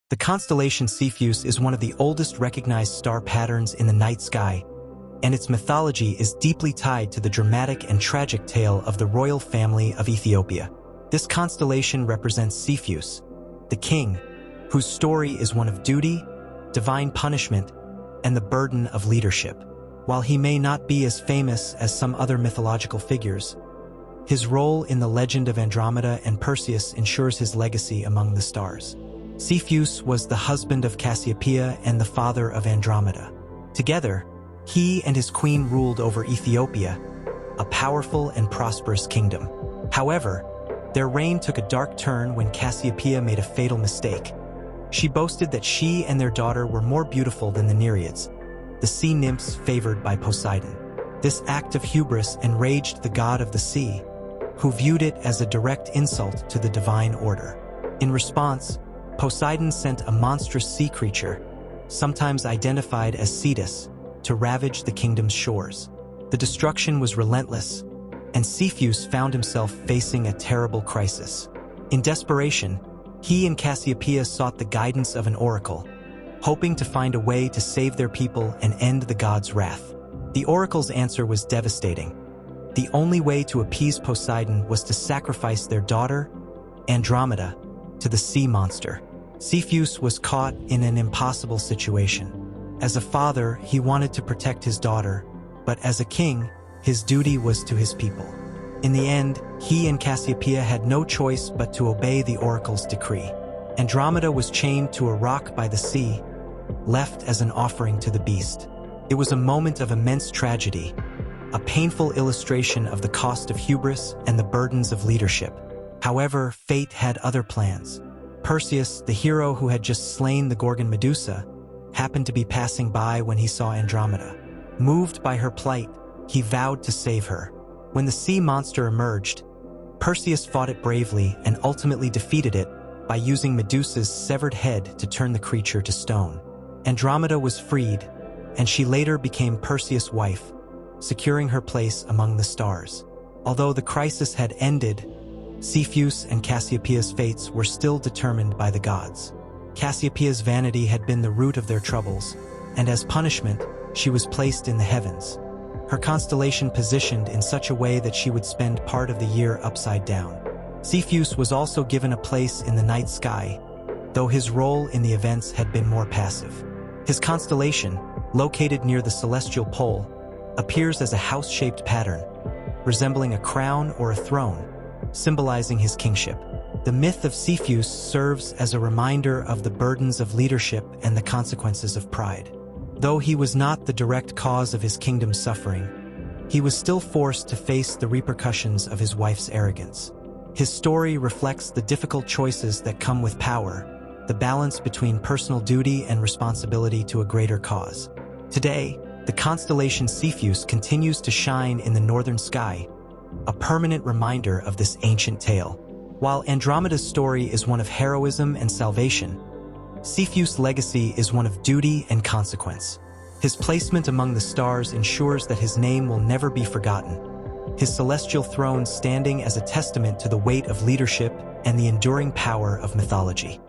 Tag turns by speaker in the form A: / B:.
A: The constellation Cepheus is one of the oldest recognized star patterns in the night sky, and its mythology is deeply tied to the dramatic and tragic tale of the royal family of Ethiopia. This constellation represents Cepheus, the king, whose story is one of duty, divine punishment, and the burden of leadership. While he may not be as famous as some other mythological figures, his role in the legend of Andromeda and Perseus ensures his legacy among the stars. Cepheus was the husband of Cassiopeia and the father of Andromeda. Together, he and his queen ruled over Ethiopia, a powerful and prosperous kingdom. However, their reign took a dark turn when Cassiopeia made a fatal mistake. She boasted that she and their daughter were more beautiful than the Nereids, the sea nymphs favored by Poseidon. This act of hubris enraged the god of the sea, who viewed it as a direct insult to the divine order. In response, Poseidon sent a monstrous sea creature, sometimes identified as Cetus, to ravage the kingdom's shores. The destruction was relentless, and Cepheus found himself facing a terrible crisis. In desperation, he and Cassiopeia sought the guidance of an oracle, hoping to find a way to save their people and end the god's wrath. The oracle's answer was devastating. The only way to appease Poseidon was to sacrifice their daughter, Andromeda, to the sea monster. Cepheus was caught in an impossible situation. As a father, he wanted to protect his daughter, but as a king, his duty was to his people. In the end, he and Cassiopeia had no choice but to obey the oracle's decree. Andromeda was chained to a rock by the sea, left as an offering to the beast. It was a moment of immense tragedy, a painful illustration of the cost of hubris and the burdens of leadership. However, fate had other plans. Perseus, the hero who had just slain the Gorgon Medusa, happened to be passing by when he saw Andromeda. Moved by her plight, he vowed to save her. When the sea monster emerged, Perseus fought it bravely and ultimately defeated it by using Medusa's severed head to turn the creature to stone. Andromeda was freed, and she later became Perseus' wife, securing her place among the stars. Although the crisis had ended, Cepheus and Cassiopeia's fates were still determined by the gods. Cassiopeia's vanity had been the root of their troubles, and as punishment, she was placed in the heavens. Her constellation positioned in such a way that she would spend part of the year upside down. Cepheus was also given a place in the night sky, though his role in the events had been more passive. His constellation, located near the celestial pole, appears as a house-shaped pattern, resembling a crown or a throne, symbolizing his kingship. The myth of Cepheus serves as a reminder of the burdens of leadership and the consequences of pride. Though he was not the direct cause of his kingdom's suffering, he was still forced to face the repercussions of his wife's arrogance. His story reflects the difficult choices that come with power, the balance between personal duty and responsibility to a greater cause. Today, the constellation Cepheus continues to shine in the northern sky, a permanent reminder of this ancient tale. While Andromeda's story is one of heroism and salvation, Cepheus' legacy is one of duty and consequence. His placement among the stars ensures that his name will never be forgotten, his celestial throne standing as a testament to the weight of leadership and the enduring power of mythology.